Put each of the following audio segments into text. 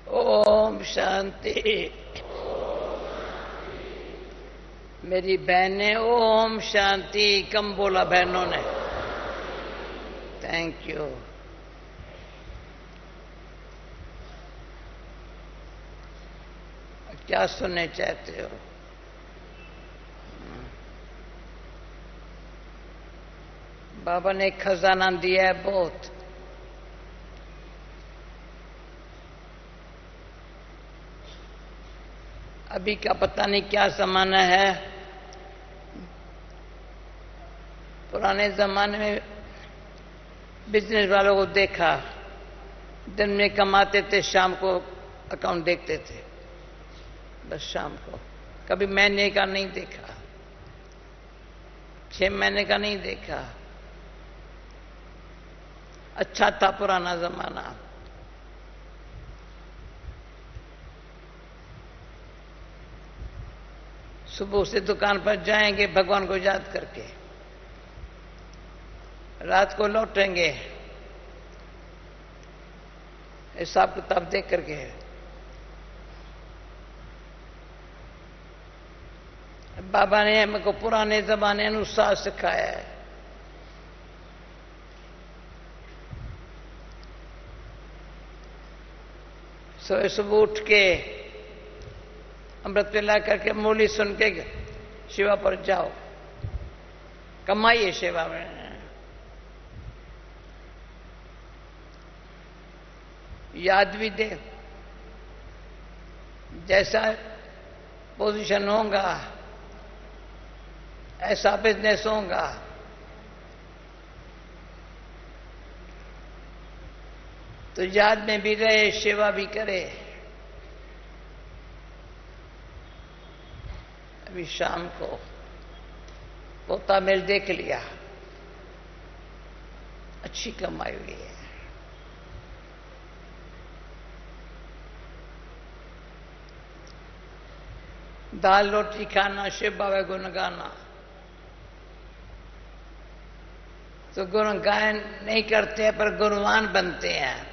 ओम शांति। मेरी बहनें ओम शांति कम बोला बहनों ने। Thank you. क्या सुनने चाहते हो? बाबा ने खजाना दिया है बहुत। अभी का पता नहीं क्या जमाना है। पुराने जमाने में बिजनेस वालों को देखा, दिन में कमाते थे, शाम को अकाउंट देखते थे, बस शाम को। कभी महीने का नहीं देखा, 6 महीने का नहीं देखा। अच्छा था पुराना जमाना। सुबह से दुकान पर जाएंगे भगवान को याद करके, रात को लौटेंगे हिसाब किताब देख करके। बाबा ने हमको पुराने जमाने अनुसार सिखाया है। सुबह उठ के अमृत वेला करके मुरली सुन के सेवा पर जाओ, कमाइए सेवा में। याद भी दे, जैसा पोजीशन होगा ऐसा बिजनेस होगा। तो याद में भी रहे, सेवा भी करे। अभी शाम को पोता मिल देख लिया, अच्छी कमाई हुई है। दाल रोटी खाना, शिव बाबा गुण गाना। तो गुण गायन नहीं करते हैं पर गुणवान बनते हैं।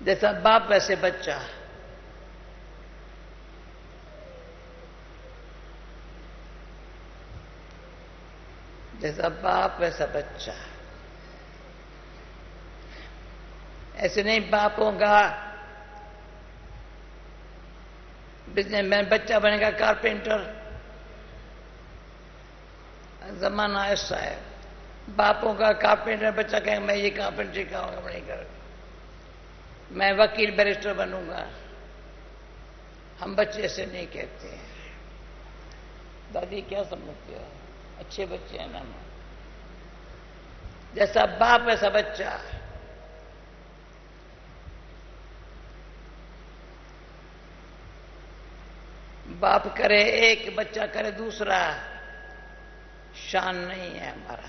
जैसा बाप वैसे बच्चा। जैसा बाप वैसा बच्चा। ऐसे नहीं बाप होगा बिजनेसमैन, बच्चा बनेगा कारपेंटर। जमाना ऐसा है। बापों का कारपेंटर, बच्चा कहेगा मैं ये कारपेंटरी खाऊंगा, मैं नहीं करूंगा, मैं वकील बैरिस्टर बनूंगा। हम बच्चे ऐसे नहीं कहते हैं। दादी क्या समझते हो? अच्छे बच्चे हैं ना। जैसा बाप वैसा बच्चा। बाप करे एक, बच्चा करे दूसरा, शान नहीं है हमारा।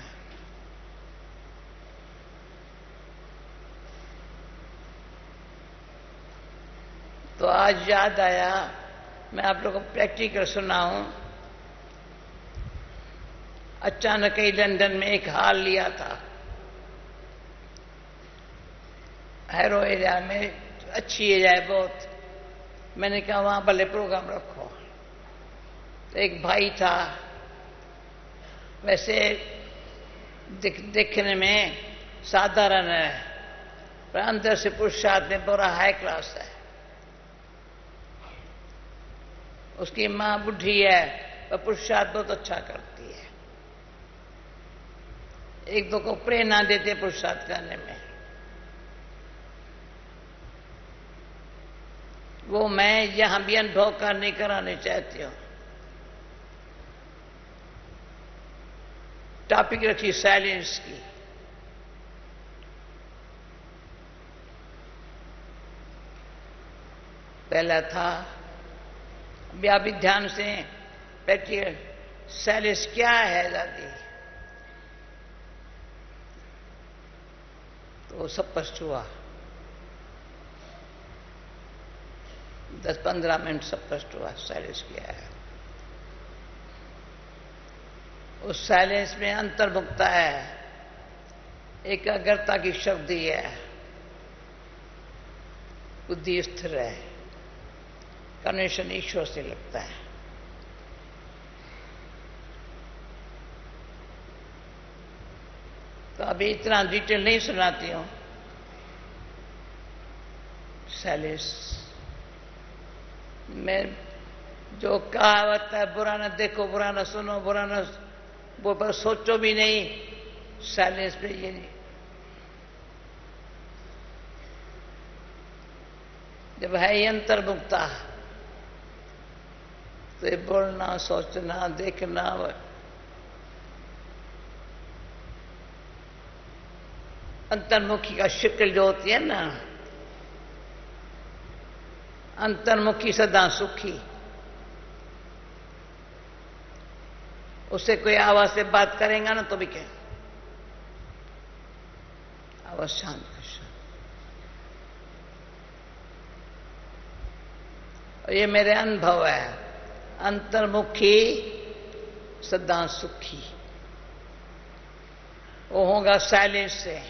तो आज याद आया, मैं आप लोगों को प्रैक्टिकल सुनाऊं। अचानक ही लंदन में एक हॉल लिया था, हैरो एरिया में, अच्छी एरिया है बहुत। मैंने कहा वहां भले प्रोग्राम रखो। तो एक भाई था, वैसे दिखने में साधारण है पर अंदर से पुरुषार्थ में पूरा हाई क्लास है। उसकी मां बुढ़ी है पर पुरुषार्थ बहुत अच्छा करती है। एक दो को प्रेरणा देते पुरुषार्थ करने में। वो मैं यहां भी अनुभव करने कराने चाहती हूं। टॉपिक रखी साइलेंस की। पहला था, अभी आप भी ध्यान से बैठिए, साइलेंस क्या है दादी? तो सब स्पष्ट हुआ। 10-15 मिनट सब स्पष्ट हुआ साइलेंस क्या है। उस साइलेंस में अंतर्मुखता है, एकाग्रता की शक्ति है। बुद्धि स्थिर है, कनेक्शन ईश्वर से लगता है। तो अभी इतना डिटेल नहीं सुनाती हूं। सैलिस में जो कहावत है, बुरा न देखो, बुरा न सुनो, बुरा न वो पर सोचो भी नहीं, साइलेंस पे ये नहीं। जब है ये अंतर्मुक्ता, तो ये बोलना, सोचना, देखना, अंतर्मुखी का शक्ल जो होती है ना, अंतर्मुखी सदा सुखी। उससे कोई आवाज से बात करेगा ना तो भी क्या, आवाज शांत कर शांत। और ये मेरे अनुभव है, अंतर्मुखी सदा सुखी। वो होगा साइलेंस से।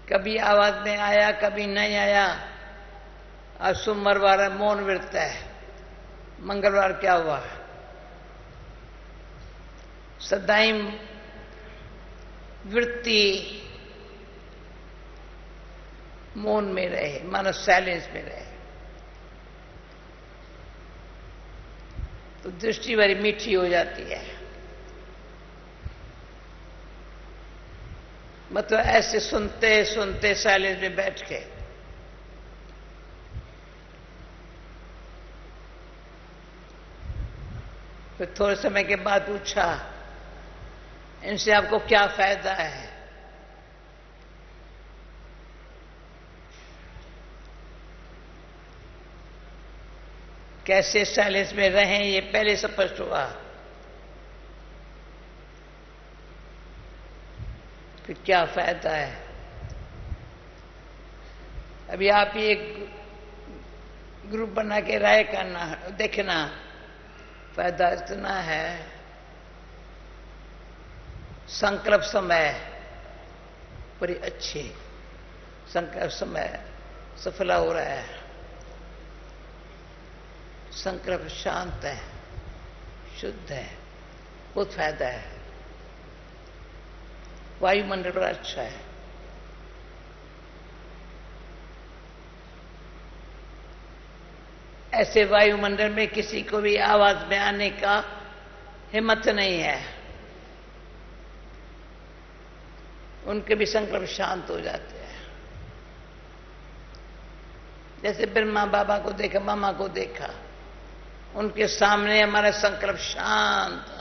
कभी आवाज में आया, कभी नहीं आया। आज सोमवार है, मौन व्रत है। मंगलवार क्या हुआ? सदाई वृत्ति मौन में रहे, मानो साइलेंस में रहे, तो दृष्टि बड़ी मीठी हो जाती है। मतलब ऐसे सुनते सुनते साइलेंस में बैठ के फिर थोड़े समय के बाद पूछा, इनसे आपको क्या फायदा है? कैसे साइलेंस में रहें, ये पहले स्पष्ट हुआ। फिर क्या फायदा है? अभी आप ही एक ग्रुप बना के राय करना, देखना, फायदा इतना है। संकल्प समय बड़ी अच्छी, संकल्प समय सफल हो रहा है। संकल्प शांत है, शुद्ध है, बहुत फायदा है। वायुमंडल बड़ा अच्छा है। ऐसे वायुमंडल में किसी को भी आवाज में आने का हिम्मत नहीं है। उनके भी संकल्प शांत हो जाते हैं। जैसे ब्रह्मा बाबा को देखा, मामा को देखा, उनके सामने हमारा संकल्प शांत।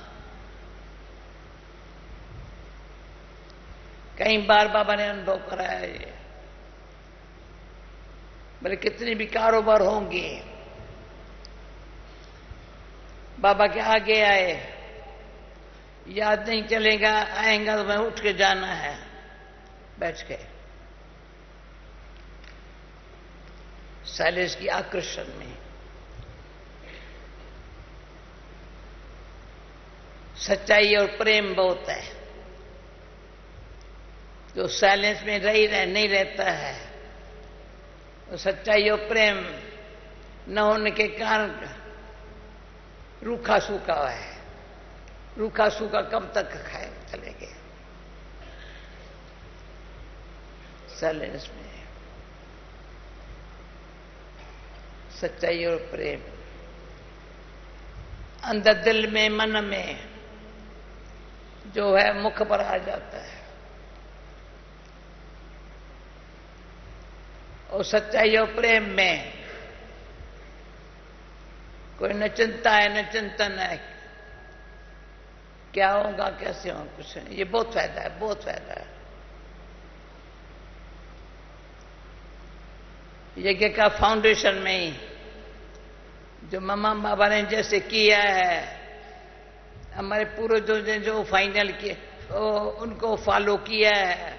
कई बार बाबा ने अनुभव कराया ये। बोले कितनी भी कारोबार होंगी, बाबा के आगे आए, याद नहीं चलेगा, आएगा तो मैं उठ के जाना है, बैठ के साइलेंस की आकर्षण में। सच्चाई और प्रेम बहुत है। जो साइलेंस में नहीं रहता है, तो सच्चाई और प्रेम न होने के कारण रूखा सूखा है। रूखा सूखा कब तक खाए चलेंगे? साइलेंस में सच्चाई और प्रेम अंदर दिल में, मन में जो है मुख पर आ जाता है। और सच्चाई और प्रेम में कोई न चिंता है न चिंतन है, क्या होगा कैसे होगा, कुछ नहीं। ये बहुत फायदा है, बहुत फायदा है। यज्ञ का फाउंडेशन में ही जो मामा बाबा ने जैसे किया है, हमारे पूर्वजों ने जो फाइनल किया, उनको फॉलो किया है,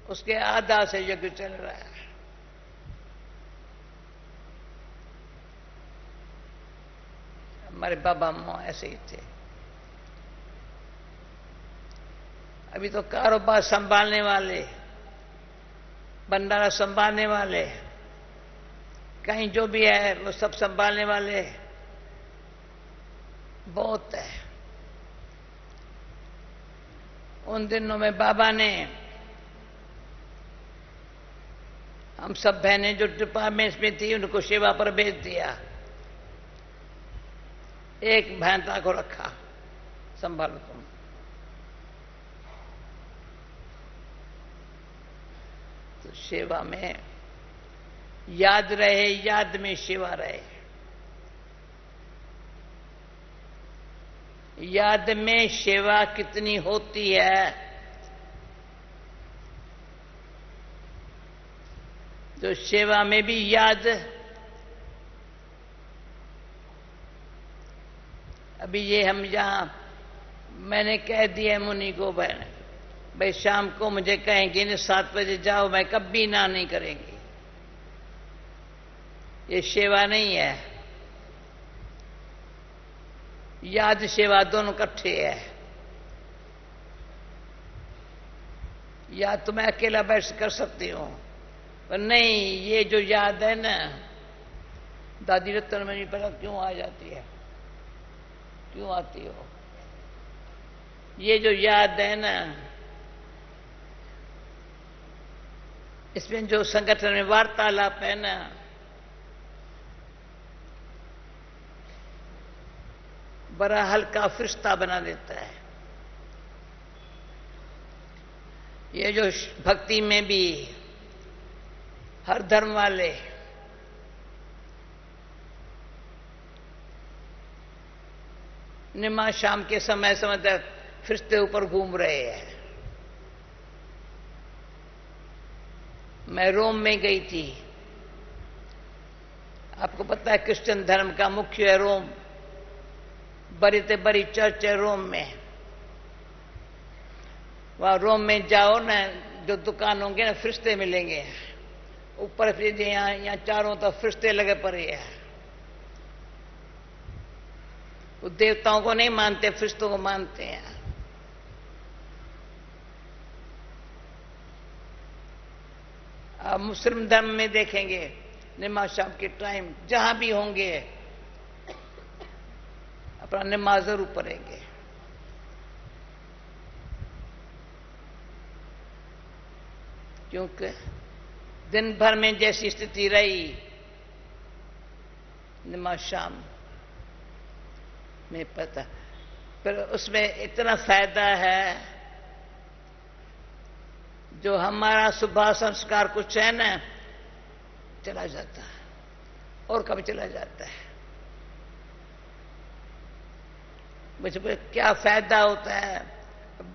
उसके आधार से यज्ञ चल रहा है। हमारे बाबा अम्मा ऐसे ही थे। अभी तो कारोबार संभालने वाले भंडारा संभालने वाले, कहीं जो भी है वो सब संभालने वाले बहुत है। उन दिनों में बाबा ने हम सब बहनें जो डिपार्टमेंट्स में थी उनको सेवा पर भेज दिया। एक भैंता को रखा, संभालो तुम। तो सेवा में याद रहे, याद में सेवा रहे। याद में सेवा कितनी होती है, तो सेवा में भी याद। अभी ये हम यहां, मैंने कह दिया मुनि को, भाई शाम को मुझे कहेंगे न 7 बजे जाओ, मैं कभी ना नहीं करेंगी। ये सेवा नहीं है, याद सेवा दोनों इकट्ठे है। याद तो मैं अकेला बैठ कर सकती हूं, पर नहीं, ये जो याद है ना, दादी रत्न में नहीं पता क्यों आ जाती है, क्यों आती हो। ये जो याद है ना, इसमें जो संगठन में वार्तालाप है ना, बड़ा हल्का फरिश्ता बना देता है। ये जो भक्ति में भी हर धर्म वाले नमाज शाम के समय तक फरिश्ते ऊपर घूम रहे हैं। मैं रोम में गई थी, आपको पता है क्रिश्चियन धर्म का मुख्य है रोम, बड़ी से बड़ी चर्च है रोम में। वहां रोम में जाओ ना, जो दुकान होंगे ना, फरिश्ते मिलेंगे ऊपर, फिर यहाँ चारों तरफ फरिश्ते लगे पड़े हैं। वो देवताओं को नहीं मानते, फरिश्तों को मानते हैं। आप मुस्लिम धर्म में देखेंगे, नमाज शाम के टाइम जहां भी होंगे अपना नमाज जरूर पढ़ेंगे। क्योंकि दिन भर में जैसी स्थिति रही, नमाज शाम में पता, पर उसमें इतना फायदा है, जो हमारा स्वभाव संस्कार कुछ है ना, चला जाता है और कभी चला जाता है। मुझे क्या फायदा होता है,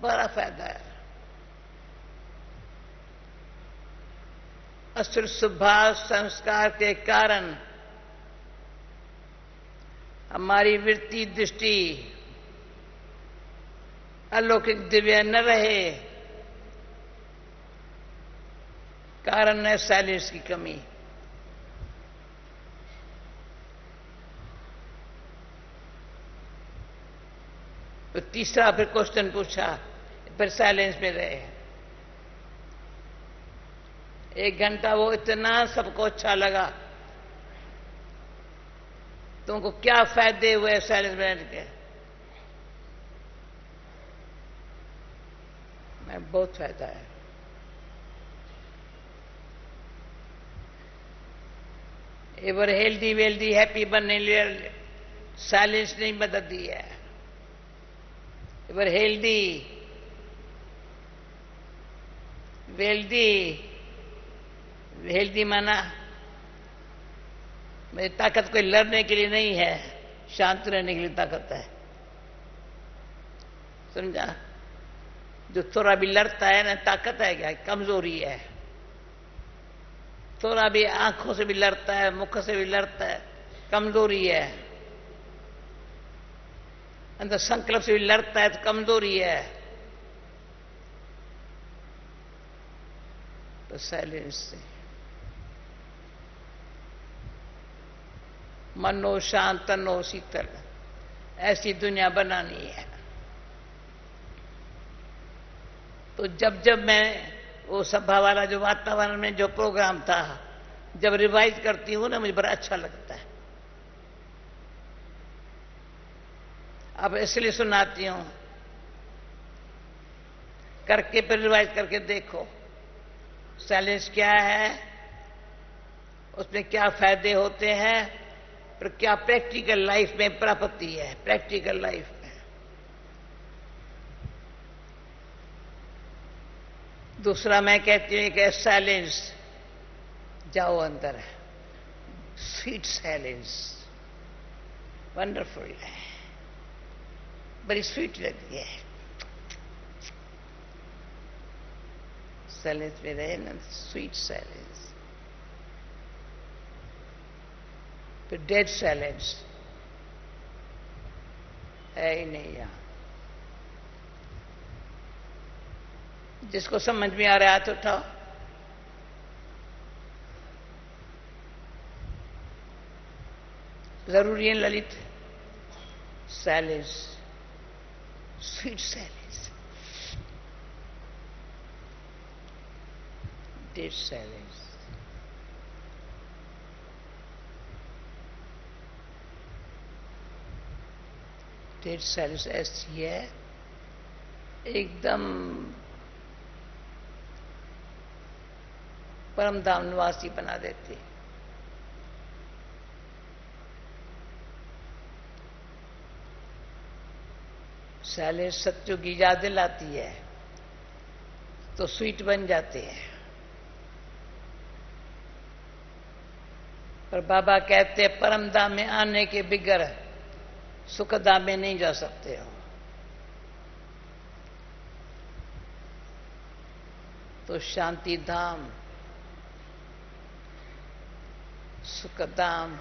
बड़ा फायदा है। असुर स्वभाव संस्कार के कारण हमारी वृत्ति दृष्टि अलौकिक दिव्य न रहे, कारण है साइलेंस की कमी। तो तीसरा फिर क्वेश्चन पूछा, फिर साइलेंस में रहे 1 घंटा, वो इतना सबको अच्छा लगा। तुमको क्या फायदे हुए साइलेंस में रहने के? मैं बहुत फायदा है। एवर हेल्दी वेल्दी हैप्पी बनने लिए साइलेंस नहीं मदद दी है। एवर हेल्दी वेल्दी, हेल्दी माना मेरी ताकत कोई लड़ने के लिए नहीं है, शांत रहने के लिए ताकत है, समझा? जो थोड़ा भी लड़ता है ना, ताकत है क्या? कमजोरी है। थोड़ा भी आंखों से भी लड़ता है, मुख से भी लड़ता है, कमजोरी है। अंदर संकल्प से भी लड़ता है तो कमजोरी है। तो साइलेंस से मनो शांत तनो शीतल, ऐसी दुनिया बनानी है। तो जब जब मैं वो सभा वाला जो वातावरण में जो प्रोग्राम था, जब रिवाइज करती हूं ना मुझे बड़ा अच्छा लगता है। अब इसलिए सुनाती हूं, करके फिर रिवाइज करके देखो साइलेंस क्या है, उसमें क्या फायदे होते हैं, पर क्या प्रैक्टिकल लाइफ में प्राप्ति है, प्रैक्टिकल लाइफ में। दूसरा मैं कहती हूं कि साइलेंस जाओ अंदर है, स्वीट साइलेंस, वंडरफुल है, बड़ी स्वीट लगती है साइलेंस में रहे ना, स्वीट साइलेंस। फिर डेड साइलेंस है ही नहीं यहां। जिसको समझ में आ रहा है हाथ उठाओ। जरूरी है Lalit, silence, sweet silence, dead silence. Dead silence ऐसी है एकदम परम धाम निवासी बना देती। साइलेंस सत्यों की याद दिलाती है तो स्वीट बन जाते हैं। पर बाबा कहते हैं परम धाम में आने के बिगर सुख धाम में नहीं जा सकते हो। तो शांति धाम, सुख धाम,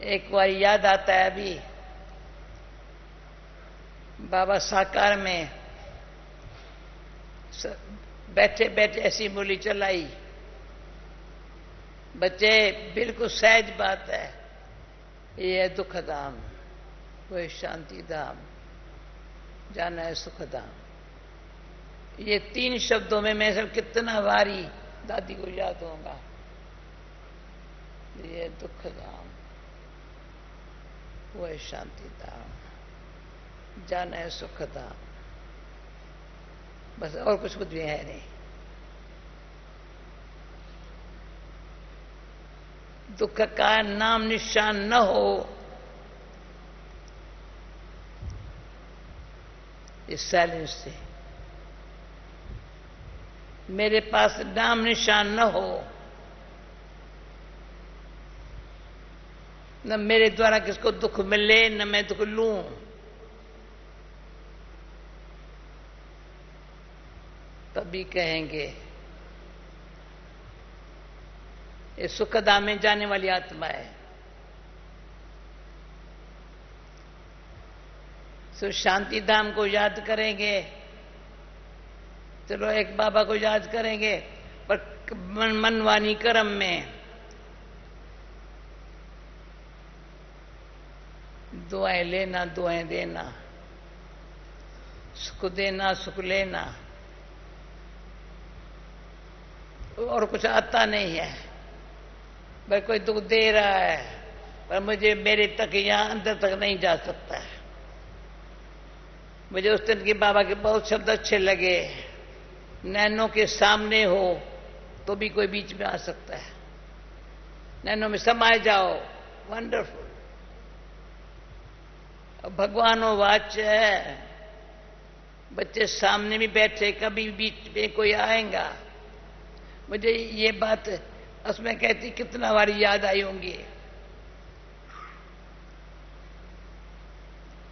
एक बार याद आता है अभी बाबा साकार में बैठे बैठे ऐसी बोली चलाई, बच्चे बिल्कुल सहज बात है, ये है दुख धाम, वो है शांति धाम, जाना है सुख धाम। ये 3 शब्दों में मैं सब कितना भारी दादी को याद होगा। ये है दुख धाम, वो है शांति धाम, जाना है सुख धाम, बस और कुछ भी है नहीं। दुख का नाम निशान न हो इस साइलेंस से, मेरे पास नाम निशान न हो, न मेरे द्वारा किसको दुख मिले न मैं दुख लूं, तभी कहेंगे ये सुखधाम में जाने वाली आत्मा है। तो शांति धाम को याद करेंगे, चलो एक बाबा को याद करेंगे, पर मनवानी कर्म में दुआएं लेना, दुआएं देना, सुख देना, सुख लेना, और कुछ आता नहीं है। भाई कोई दुख दे रहा है पर मुझे मेरे तक यहां अंदर तक नहीं जा सकता है। मुझे उस दिन की बाबा के बहुत शब्द अच्छे लगे, नैनों के सामने हो तो भी कोई बीच में आ सकता है, नैनों में समाये जाओ, वंडरफुल। भगवानो वाच है, बच्चे सामने भी बैठे, कभी बीच में कोई आएगा। मुझे ये बात उसमें कहती कितना बारी याद आई होंगी,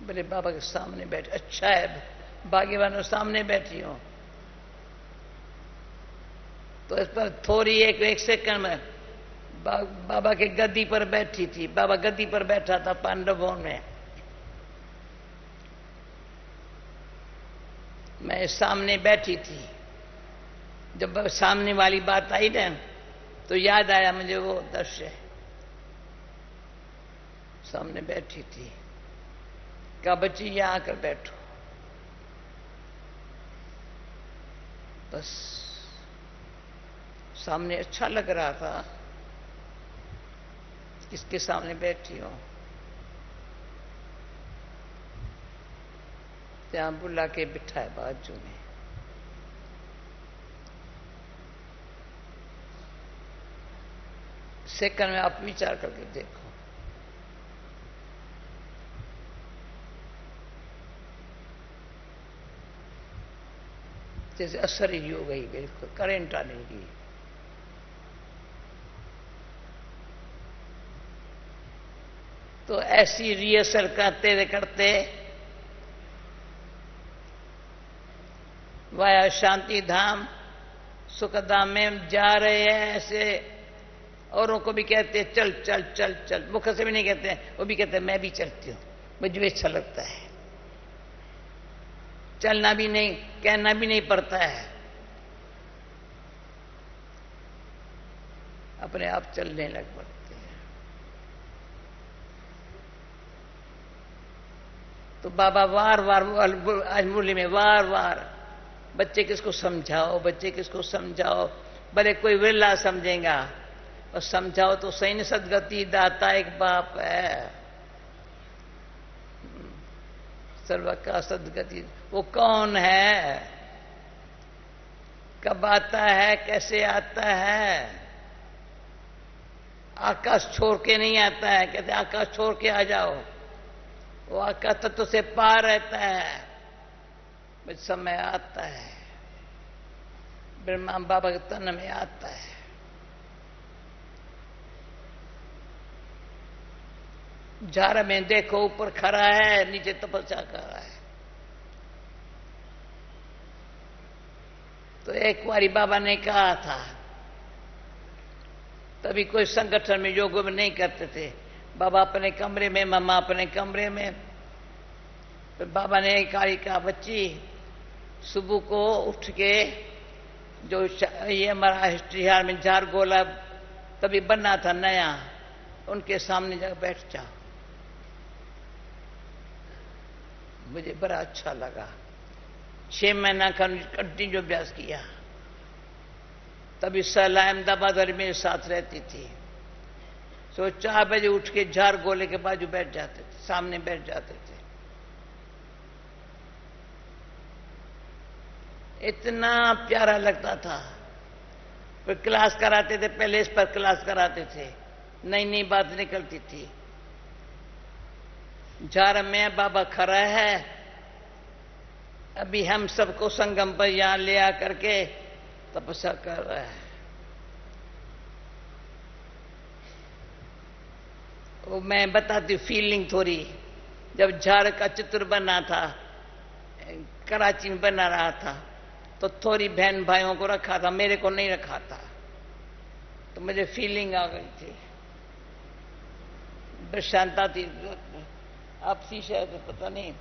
बोले बाबा के सामने बैठे, अच्छा है भाग्यवानों सामने बैठी हो। तो इस पर थोड़ी एक सेकंड में बाबा के गद्दी पर बैठी थी, बाबा गद्दी पर बैठा था पांडव भवन में, मैं सामने बैठी थी। जब सामने वाली बात आई ना तो याद आया मुझे वो दृश्य, सामने बैठी थी, कहा बच्ची यहां आकर बैठो। बस सामने अच्छा लग रहा था, किसके सामने बैठी हो, ત્યાં बुला के बिठाए बाजू में। सेकंड में आप विचार करके देखो, जैसे असर ही हो गई, बिल्कुल करंट आने लगी। तो ऐसी रिहर्सल करते करते वाया शांति धाम सुखधाम में जा रहे हैं। ऐसे औरों को भी कहते हैं चल चल चल चल, मुख से भी नहीं कहते हैं, वो भी कहते हैं मैं भी चलती हूं, मुझे भी अच्छा लगता है। चलना भी नहीं, कहना भी नहीं पड़ता है, अपने आप चलने लग पड़ते हैं। तो बाबा वार वार आज मुरली में वार वार बच्चे किसको समझाओ, बच्चे किसको समझाओ, भले कोई विरला समझेगा और समझाओ तो सही न, सदगति दाता एक बाप है, सर्व का सदगति। वो कौन है, कब आता है, कैसे आता है? आकाश छोड़ के नहीं आता है, कहते आकाश छोड़ के आ जाओ, वो आकाश तत्व से पार रहता है। समय आता है, ब्रह्मा बाबा के तन में आता है। झाड़ में देखो ऊपर खड़ा है, नीचे तपस्या कर रहा है। तो एक बारी बाबा ने कहा था, तभी कोई संगठन में योग में नहीं करते थे, बाबा अपने कमरे में, मम्मा अपने कमरे में। तो बाबा ने कहा बच्ची सुबह को उठ के, जो ये हमारा हिस्ट्री हार में झार गोला तभी बनना था नया, उनके सामने जाकर बैठ जाओ। मुझे बड़ा अच्छा लगा। 6 महीना का कंटिन्यू अभ्यास किया। तभी सहला अहमदाबाद वाली मेरे साथ रहती थी। सो 4 बजे उठ के झार गोले के बाजू बैठ जाते थे, सामने बैठ जाते थे। इतना प्यारा लगता था। फिर क्लास कराते थे, पहले इस पर क्लास कराते थे, नई नई बात निकलती थी। झार में बाबा खड़ा है, अभी हम सबको संगम पर यहां ले आ करके तपस्या कर रहा है। वो मैं बताती हूँ फीलिंग थोड़ी। जब झार का चित्र बना था, कराची में बना रहा था, तो थोड़ी बहन भाइयों को रखा था, मेरे को नहीं रखा था। तो मुझे फीलिंग आ गई थी, प्रशांता थी, आपसी शायद पता नहीं,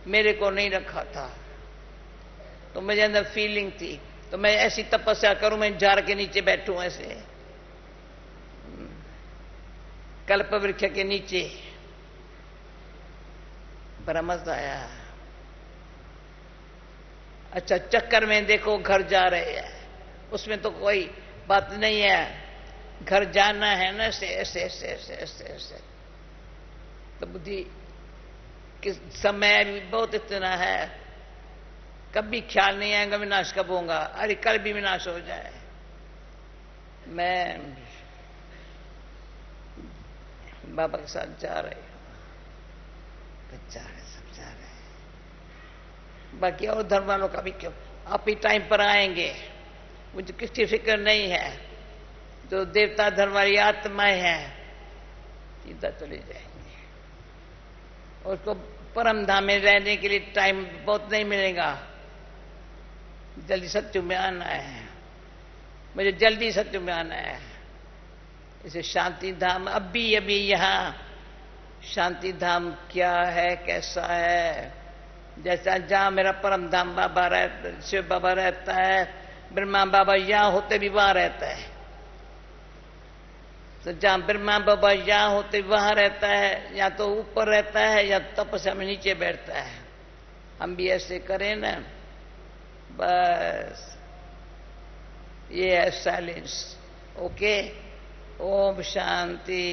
मेरे को नहीं रखा था। तो मुझे अंदर फीलिंग थी, तो मैं ऐसी तपस्या करूं, मैं झाड़ के नीचे बैठूं ऐसे, कल्प वृक्ष के नीचे। बड़ा मजा आया। अच्छा, चक्कर में देखो घर जा रहे हैं, उसमें तो कोई बात नहीं है, घर जाना है ना, ऐसे ऐसे ऐसे ऐसे ऐसे ऐसे। तो बुद्धि कि समय भी बहुत इतना है, कभी ख्याल नहीं आएगा विनाश कब होगा, अरे कल भी विनाश हो जाए। मैं बाबा के साथ जा रही हूं, जा रहे सब जा रहे हैं। बाकी और धर्म वालों का भी क्यों, आप ही टाइम पर आएंगे, मुझे किसकी फिक्र नहीं है। जो देवता धर्म वाली आत्माएं हैं सीधा चले जाएंगे, और उसको परम धाम में रहने के लिए टाइम बहुत नहीं मिलेगा। जल्दी सत्युग में आना है, मुझे जल्दी सत्युग में आना है। इसे शांति धाम अभी यहां शांति धाम क्या है, कैसा है, जैसा जहां मेरा परम धाम बाबा रहता, शिव बाबा रहता है, ब्रह्मा बाबा यहां होते भी वहां रहता है। तो जहां ब्रह्मा बाबा यहां होते वहां रहता है, या तो ऊपर रहता है या तपस्या में नीचे बैठता है। हम भी ऐसे करें ना, बस ये है साइलेंस। ओके, ओम शांति।